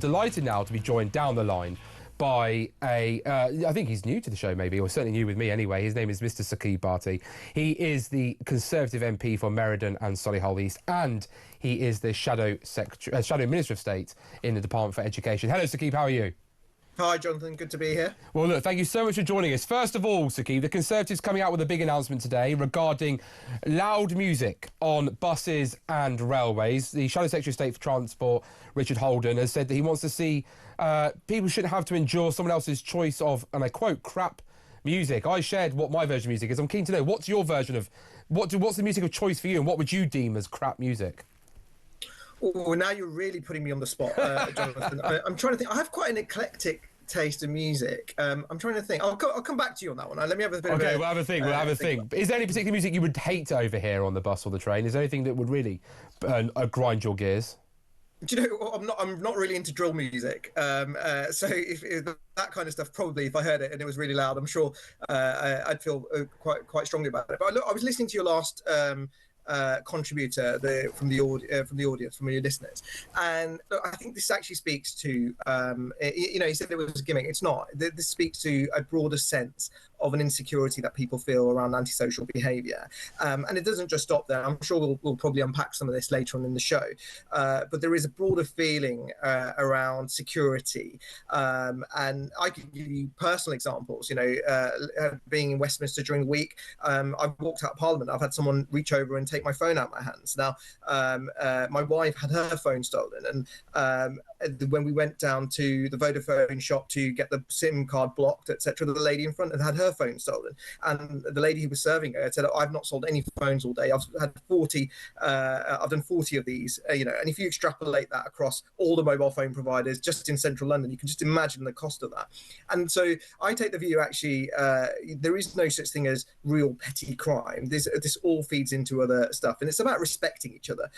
Delighted now to be joined down the line by I think he's new to the show maybe, or certainly new with me anyway. His name is Mr. Saqib Bhatti. He is the Conservative MP for Meriden and Solihull East, and he is the Shadow Minister of State in the Department for Education. Hello, Saqib, how are you? Hi, Jonathan. Good to be here. Well, look, thank you so much for joining us. First of all, Saqib, the Conservatives coming out with a big announcement today regarding loud music on buses and railways. The Shadow Secretary of State for Transport, Richard Holden, has said that he wants to see people shouldn't have to endure someone else's choice of, and I quote, crap music. I shared what my version of music is. I'm keen to know, what's your version of, what's the music of choice for you, and what would you deem as crap music? Oh, now you're really putting me on the spot, Jonathan. I'm trying to think. I have quite an eclectic taste of music. I'm trying to think. I'll come back to you on that one. Let me have a bit of a... Okay, we'll have a think. We'll have a think. Is there any particular music you would hate to overhear on the bus or the train? Is there anything that would really grind your gears? Do you know, I'm not really into drill music. So if that kind of stuff, probably if I heard it and it was really loud, I'm sure I'd feel quite strongly about it. But look, I was listening to your last contributor from the audience, from your listeners, and look, I think this actually speaks to he said it was a gimmick. It's not. This speaks to a broader sense of an insecurity that people feel around antisocial behaviour, and it doesn't just stop there. I'm sure we'll probably unpack some of this later on in the show, but there is a broader feeling around security, and I can give you personal examples. Being in Westminster during the week, I've walked out of Parliament, I've had someone reach over and take my phone out of my hands. Now, my wife had her phone stolen, and when we went down to the Vodafone shop to get the SIM card blocked, etc., the lady in front had her phone stolen, and the lady who was serving her said, "I've not sold any phones all day. I've had 40. I've done 40 of these. And if you extrapolate that across all the mobile phone providers just in central London, you can just imagine the cost of that." And so I take the view, actually, there is no such thing as real petty crime. This all feeds into other stuff, and it's about respecting each other.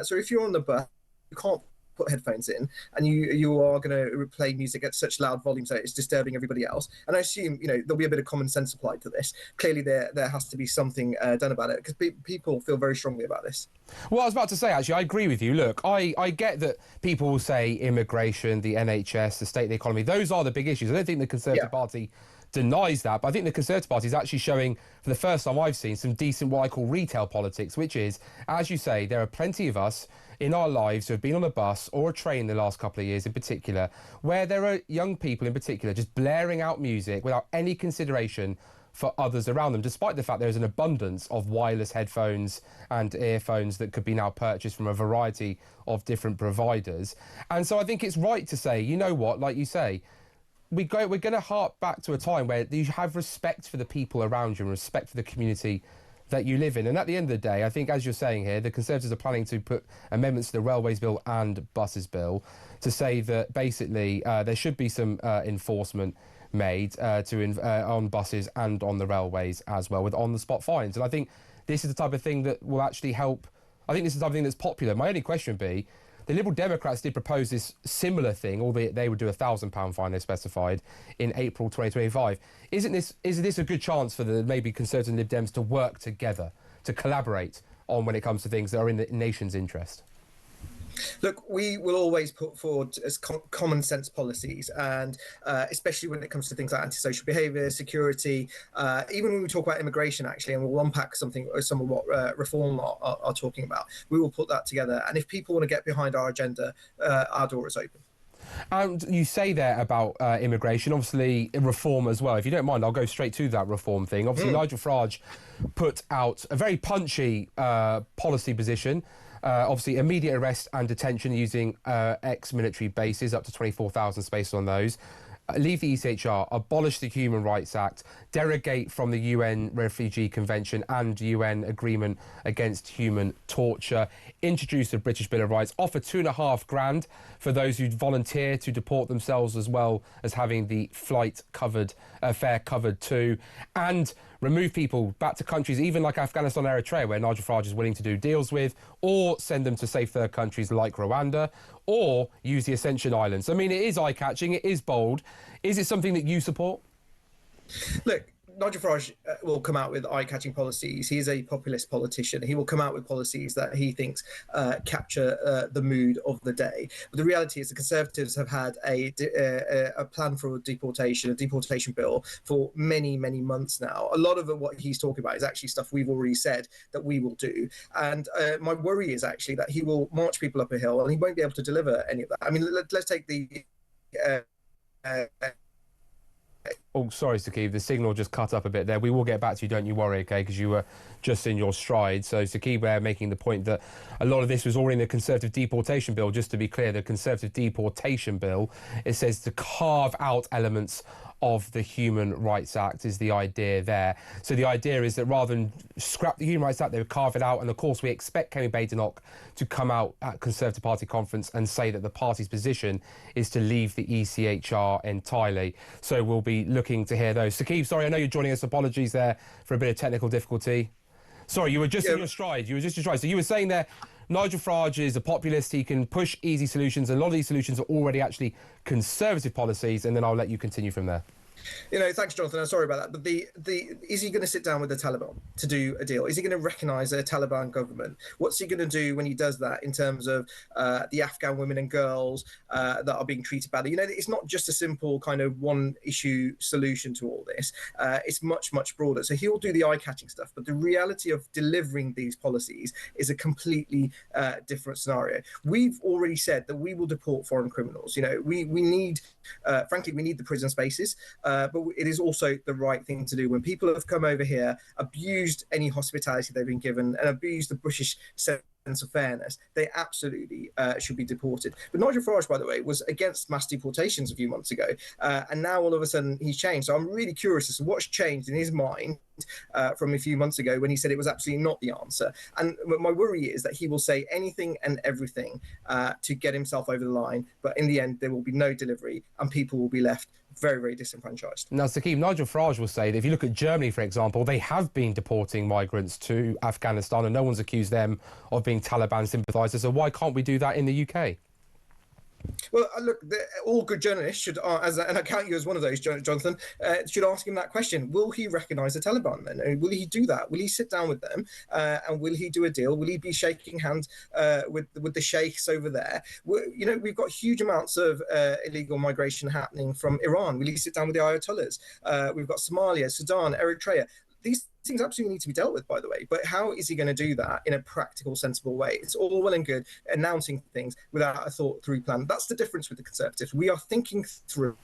So if you're on the bus, you can't put headphones in, and you are going to play music at such loud volumes that it's disturbing everybody else. And I assume there'll be a bit of common sense applied to this. Clearly, there has to be something done about it, because people feel very strongly about this. Well, I was about to say, actually, I agree with you. Look, I get that people will say immigration, the NHS, the state of the economy, those are the big issues. I don't think the Conservative Party denies that, but I think the Conservative Party is actually showing, for the first time I've seen, some decent what I call retail politics, which is, as you say, there are plenty of us in our lives who have been on a bus or a train the last couple of years in particular, where there are young people in particular just blaring out music without any consideration for others around them, despite the fact there is an abundance of wireless headphones and earphones that could be now purchased from a variety of different providers. And so I think it's right to say, you know what, like you say, we're going to hark back to a time where you have respect for the people around you and respect for the community that you live in. And at the end of the day, I think, as you're saying here, the Conservatives are planning to put amendments to the Railways Bill and Buses Bill to say that basically there should be some enforcement made on buses and on the railways as well, with on-the-spot fines. And I think this is the type of thing that will actually help. I think this is the type of thing that's popular. My only question would be, the Liberal Democrats did propose this similar thing, albeit they would do a £1,000 fine, they specified, in April 2025. Is this a good chance for the maybe Conservatives and Lib Dems to work together, to collaborate on when it comes to things that are in the nation's interest? Look, we will always put forward as common sense policies, and especially when it comes to things like antisocial behaviour, security, even when we talk about immigration, actually, and we'll unpack some of what Reform are talking about. We will put that together, and if people want to get behind our agenda, our door is open. And you say there about immigration, obviously Reform as well. If you don't mind, I'll go straight to that Reform thing. Obviously, Nigel Farage put out a very punchy policy position. Obviously, immediate arrest and detention using ex-military bases, up to 24,000 spaces on those. Leave the ECHR, abolish the Human Rights Act, derogate from the UN Refugee Convention and UN Agreement Against Human Torture, introduce the British Bill of Rights, offer £2,500 for those who volunteer to deport themselves, as well as having the flight covered, fare covered too, and remove people back to countries even like Afghanistan and Eritrea, where Nigel Farage is willing to do deals with, or send them to safe third countries like Rwanda, or use the Ascension Islands. I mean, it is eye-catching, it is bold. Is it something that you support? Look, Nigel Farage will come out with eye-catching policies. He is a populist politician. He will come out with policies that he thinks capture the mood of the day. But the reality is the Conservatives have had a plan for a deportation bill for many, many months now. A lot of what he's talking about is actually stuff we've already said that we will do. And my worry is actually that he will march people up a hill and he won't be able to deliver any of that. I mean, let's take the... Oh, sorry, Saqib, the signal just cut up a bit there. We will get back to you, don't you worry, okay, because you were just in your stride. So Saqib making the point that a lot of this was already in the Conservative deportation bill. Just to be clear, the Conservative deportation bill, it says to carve out elements of the Human Rights Act is the idea there. So the idea is that rather than scrap the Human Rights Act, they would carve it out. And of course, we expect Kemi Badenoch to come out at Conservative Party conference and say that the party's position is to leave the ECHR entirely. So we'll be looking to hear those. Saqib, sorry, I know you're joining us. Apologies there for a bit of technical difficulty. Sorry, you were just in your stride. You were just in your stride. So you were saying there, Nigel Farage is a populist. He can push easy solutions. A lot of these solutions are already actually Conservative policies. And then I'll let you continue from there. Thanks, Jonathan. I'm sorry about that. But is he going to sit down with the Taliban to do a deal? Is he going to recognise a Taliban government? What's he going to do when he does that in terms of the Afghan women and girls that are being treated badly? It's not just a simple kind of one-issue solution to all this. It's much, much broader. So he'll do the eye-catching stuff. But the reality of delivering these policies is a completely different scenario. We've already said that we will deport foreign criminals. We need, frankly, we need the prison spaces. But it is also the right thing to do. When people have come over here, abused any hospitality they've been given, and abused the British sense of fairness, they absolutely should be deported. But Nigel Farage, by the way, was against mass deportations a few months ago, and now all of a sudden he's changed. So I'm really curious as to what's changed in his mind from a few months ago when he said it was absolutely not the answer. And my worry is that he will say anything and everything to get himself over the line, but in the end there will be no delivery and people will be left very, very disenfranchised. Now, Saqib, Nigel Farage will say that if you look at Germany, for example, they have been deporting migrants to Afghanistan and no one's accused them of being Taliban sympathisers. So why can't we do that in the UK? Well, look, all good journalists should, and I count you as one of those, Jonathan, should ask him that question. Will he recognise the Taliban then? Will he do that? Will he sit down with them and will he do a deal? Will he be shaking hands with the sheikhs over there? We've got huge amounts of illegal migration happening from Iran. Will he sit down with the Ayatollahs? We've got Somalia, Sudan, Eritrea. These things absolutely need to be dealt with, by the way. But how is he going to do that in a practical, sensible way? It's all well and good announcing things without a thought-through plan. That's the difference with the Conservatives. We are thinking through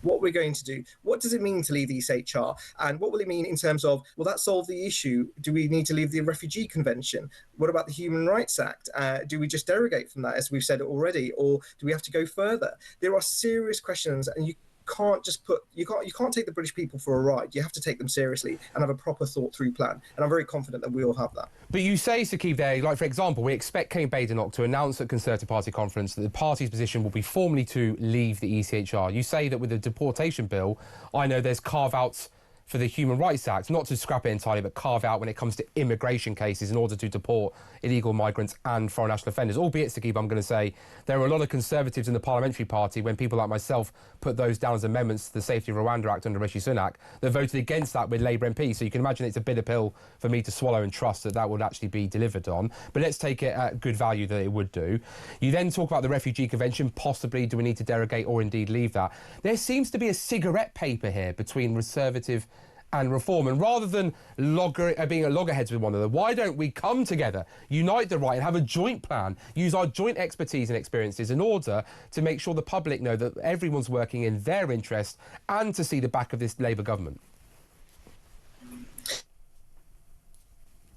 what we're going to do. What does it mean to leave the ECHR? And what will it mean in terms of, will that solve the issue? Do we need to leave the Refugee Convention? What about the Human Rights Act? Do we just derogate from that, as we've said already? Or do we have to go further? There are serious questions, and you can't take the British people for a ride. You have to take them seriously and have a proper thought through plan, and I'm very confident that we all have that. But you say, Saqib, there, like for example, we expect Kemi Badenoch to announce at Conservative Party conference that the party's position will be formally to leave the ECHR. You say that with the deportation bill, I know there's carve-outs for the Human Rights Act, not to scrap it entirely, but carve out when it comes to immigration cases in order to deport illegal migrants and foreign national offenders. Albeit, Saqib, I'm going to say there are a lot of Conservatives in the Parliamentary Party, when people like myself put those down as amendments to the Safety of Rwanda Act under Rishi Sunak, that voted against that with Labour MPs. So you can imagine it's a bitter pill for me to swallow and trust that that would actually be delivered on. But let's take it at good value that it would do. You then talk about the Refugee Convention. Possibly, do we need to derogate or indeed leave that? There seems to be a cigarette paper here between Conservative and Reform, and rather than being at loggerheads with one another, why don't we come together, unite the right and have a joint plan, use our joint expertise and experiences in order to make sure the public know that everyone's working in their interest and to see the back of this Labour government?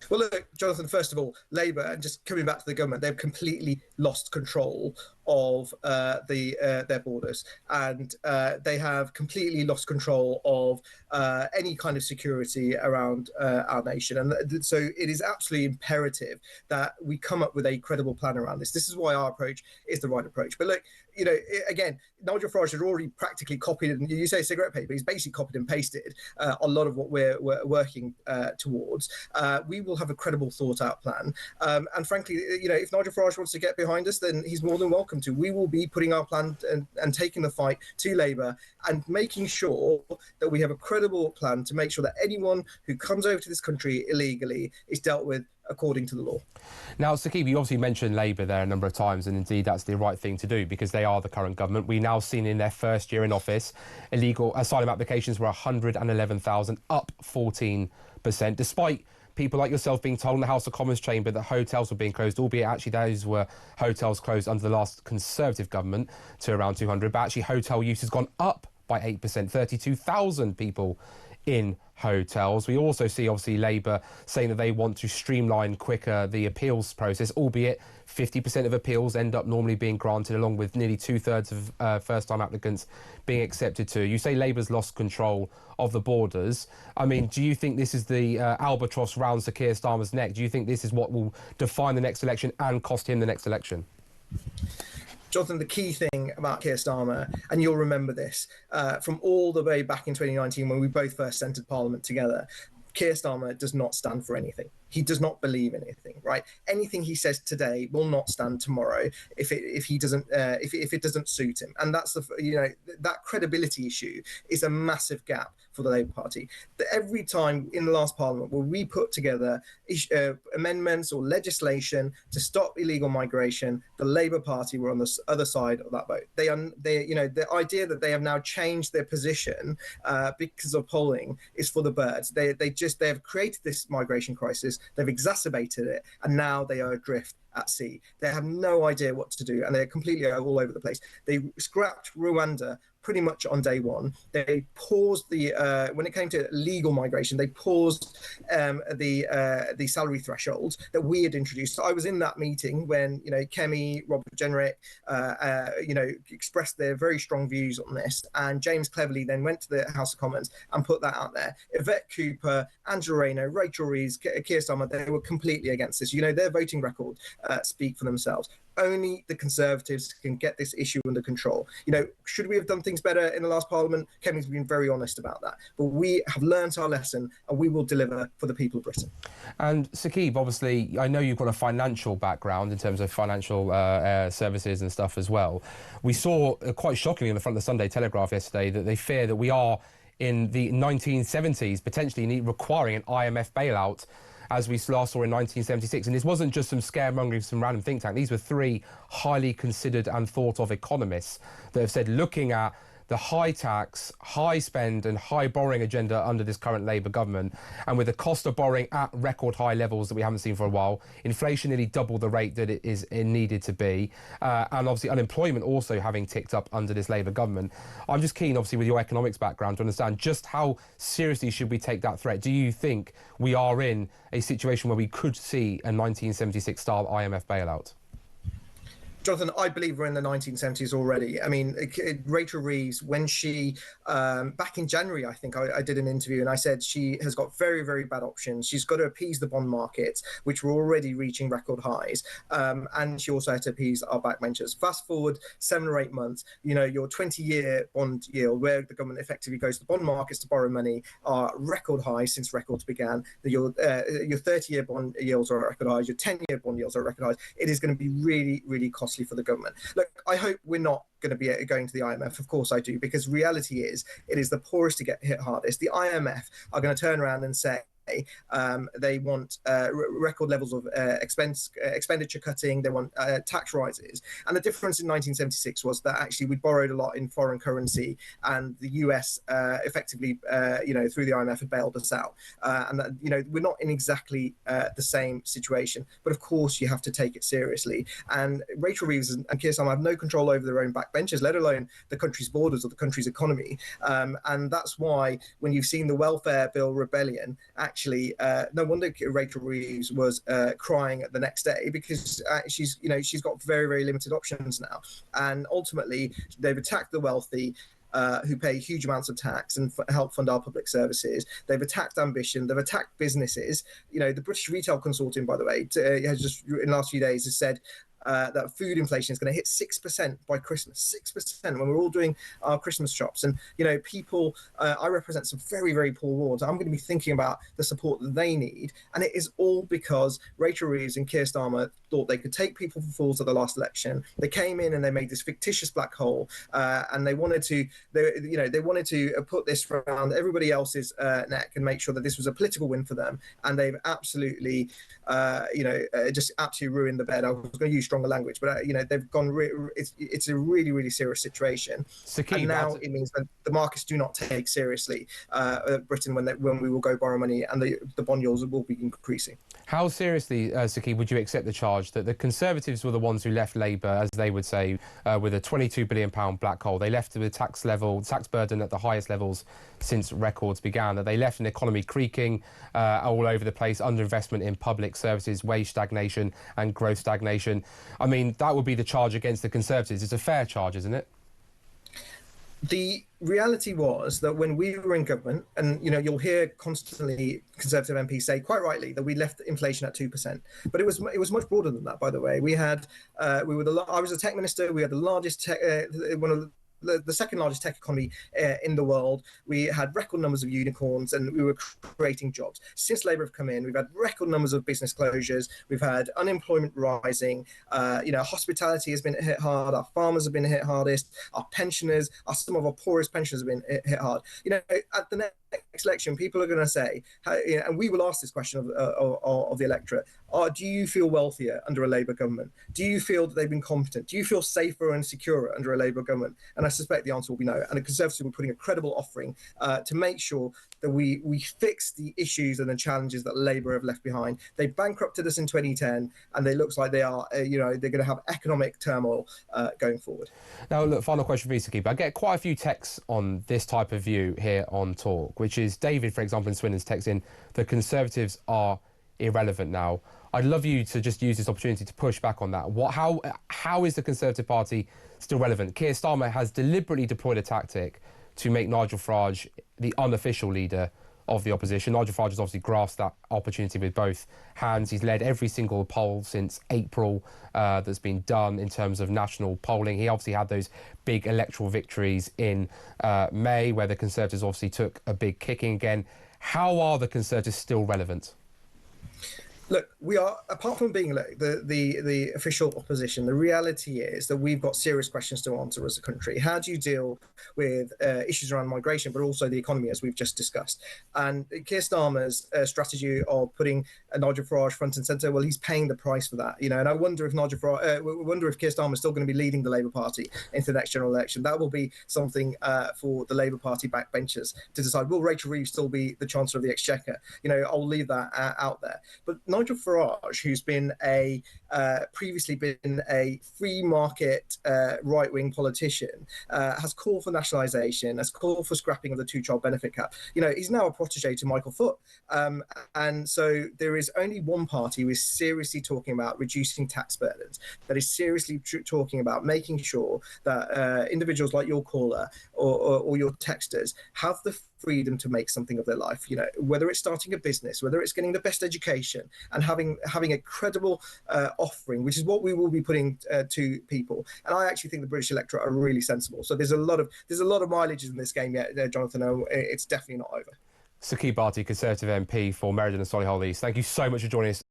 Well, look, Jonathan, first of all, Labour, and just coming back to the government, they've completely lost control of their borders, and they have completely lost control of any kind of security around our nation. And so it is absolutely imperative that we come up with a credible plan around this. This is why our approach is the right approach. But look, again, Nigel Farage had already practically copied, and you say cigarette paper, he's basically copied and pasted a lot of what we're working towards. We will have a credible, thought-out plan. And frankly, if Nigel Farage wants to get behind us, then he's more than welcome to. We will be putting our plan and taking the fight to Labour and making sure that we have a credible plan to make sure that anyone who comes over to this country illegally is dealt with according to the law. Now, Saqib, you obviously mentioned Labour there a number of times, and indeed that's the right thing to do because they are the current government. We've now seen in their first year in office, illegal asylum applications were 111,000, up 14%, despite people like yourself being told in the House of Commons chamber that hotels were being closed, albeit actually those were hotels closed under the last Conservative government to around 200, but actually hotel use has gone up by 8%, 32,000 people in hotels. We also see, obviously, Labour saying that they want to streamline quicker the appeals process, albeit 50% of appeals end up normally being granted, along with nearly 2/3 of first-time applicants being accepted too. You say Labour's lost control of the borders. I mean, do you think this is the albatross round Sir Keir Starmer's neck? Do you think this is what will define the next election and cost him the next election? Jonathan, the key thing about Keir Starmer, and you'll remember this, from all the way back in 2019 when we both first entered Parliament together, Keir Starmer does not stand for anything. He does not believe in anything, right? Anything he says today will not stand tomorrow if it doesn't suit him. And that's that credibility issue is a massive gap for the Labour Party. Every time in the last Parliament where we put together amendments or legislation to stop illegal migration, the Labour Party were on the other side of that boat. The idea that they have now changed their position because of polling is for the birds. They have created this migration crisis. They've exacerbated it, and now they are adrift at sea. They have no idea what to do, and they're completely all over the place. They scrapped Rwanda pretty much on day one. They paused when it came to legal migration, they paused the salary threshold that we had introduced. So I was in that meeting when Kemi, Robert Jenrick, expressed their very strong views on this, and James Cleverly then went to the House of Commons and put that out there. Yvette Cooper, Angela Rayner, Rachel Reeves, Keir Starmer, they were completely against this. Their voting record speak for themselves. Only the Conservatives can get this issue under control. Should we have done things better in the last Parliament? Kevin's been very honest about that. But we have learnt our lesson, and we will deliver for the people of Britain. And Saqib, obviously, I know you've got a financial background in terms of financial services and stuff as well. We saw quite shockingly in the front of the Sunday Telegraph yesterday that they fear that we are in the 1970s, potentially requiring an IMF bailout, as we last saw in 1976. And this wasn't just some scaremongering, some random think tank. These were three highly considered and thought of economists that have said, looking at the high tax, high spend and high borrowing agenda under this current Labour government, and with the cost of borrowing at record high levels that we haven't seen for a while, inflation nearly double the rate that it needed to be, and obviously unemployment also having ticked up under this Labour government. I'm just keen, obviously, with your economics background, to understand just how seriously should we take that threat? Do you think we are in a situation where we could see a 1976-style IMF bailout? Jonathan, I believe we're in the 1970s already. I mean, Rachel Reeves, when she, back in January, I think I did an interview and I said she has got very, very bad options. She's got to appease the bond markets, which were already reaching record highs. And she also had to appease our backbenchers. Fast forward 7 or 8 months, your 20-year bond yield, where the government effectively goes to the bond markets to borrow money, are record highs since records began. Your 30-year bond yields are at record highs. Your 10-year bond yields are at record highs. It is going to be really, really costly for the government. Look, I hope we're not going to be going to the IMF. Of course I do, because reality is it is the poorest to get hit hardest. The IMF are going to turn around and say they want record levels of expenditure cutting. They want tax rises. And the difference in 1976 was that actually we borrowed a lot in foreign currency, and the US effectively, through the IMF, had bailed us out. And that, we're not in exactly the same situation. But of course, you have to take it seriously. And Rachel Reeves and Keir Starmer have no control over their own backbenchers, let alone the country's borders or the country's economy. And that's why when you've seen the welfare bill rebellion, actually, no wonder Rachel Reeves was crying the next day, because she's got very, very limited options now. And ultimately, they've attacked the wealthy, who pay huge amounts of tax and help fund our public services. They've attacked ambition. They've attacked businesses. The British Retail Consortium, by the way, has just in the last few days has said that food inflation is going to hit 6% by Christmas, 6% when we're all doing our Christmas shops. And, people, I represent some very, very poor wards. I'm going to be thinking about the support that they need. And it is all because Rachel Reeves and Keir Starmer thought they could take people for fools at the last election. They came in and they made this fictitious black hole, and they wanted to put this around everybody else's neck and make sure that this was a political win for them. And they've absolutely just absolutely ruined the bed. I was going to use stronger language, but they've gone. It's a really, really serious situation. Saqib, and now it means that the markets do not take seriously Britain when we will go borrow money, and the bond yields will be increasing. How seriously, Saqib, would you accept the charge that the Conservatives were the ones who left Labour, as they would say, with a £22 billion black hole? They left with tax burden at the highest levels since records began, that they left an economy creaking all over the place, underinvestment in public services, wage stagnation and growth stagnation. I mean, that would be the charge against the Conservatives. It's a fair charge, isn't it? The reality was that when we were in government, and you'll hear constantly Conservative MPs say quite rightly that we left inflation at 2%, but it was much broader than that. By the way, I was a tech minister. We had the largest tech, one of the second largest tech economy in the world. We had record numbers of unicorns, and we were creating jobs. Since Labour have come in, we've had record numbers of business closures. We've had unemployment rising. Hospitality has been hit hard. Our farmers have been hit hardest. Our pensioners, some of our poorest pensioners have been hit hard. At the next election, people are going to say, and we will ask this question of the electorate: do you feel wealthier under a Labour government? Do you feel that they've been competent? Do you feel safer and securer under a Labour government? And I suspect the answer will be no. And the Conservatives will be putting a credible offering to make sure that we fix the issues and the challenges that Labour have left behind. They bankrupted us in 2010, and it looks like they are, they're going to have economic turmoil going forward. Now, look, final question for you, Saqib. I get quite a few texts on this type of view here on Talk, which is David, for example, in Swindon's text in, the Conservatives are irrelevant now. I'd love you to just use this opportunity to push back on that. How is the Conservative Party still relevant? Keir Starmer has deliberately deployed a tactic to make Nigel Farage the unofficial leader of the opposition. Nigel Farage has obviously grasped that opportunity with both hands. He's led every single poll since April that's been done in terms of national polling. He obviously had those big electoral victories in May, where the Conservatives obviously took a big kicking again. How are the Conservatives still relevant? Look, we are, apart from being the official opposition, the reality is that we've got serious questions to answer as a country. How do you deal with issues around migration, but also the economy, as we've just discussed? And Keir Starmer's strategy of putting Nigel Farage front and centre, well, he's paying the price for that, And I wonder if Keir Starmer is still going to be leading the Labour Party into the next general election. That will be something for the Labour Party backbenchers to decide. Will Rachel Reeves still be the Chancellor of the Exchequer? I'll leave that out there. But Nigel Farage, who's been previously been a free market right-wing politician, has called for nationalisation, has called for scrapping of the two-child benefit cap. He's now a protégé to Michael Foot. And so there is only one party who is seriously talking about reducing tax burdens, that is seriously talking about making sure that individuals like your caller or your texters have the freedom to make something of their life, whether it's starting a business, whether it's getting the best education and having a credible offering, which is what we will be putting to people. And I actually think the British electorate are really sensible. So there's a lot of mileages in this game yet, Jonathan. It's definitely not over. Saqib Bhatti, Conservative MP for Meriden and Solihull East. Thank you so much for joining us.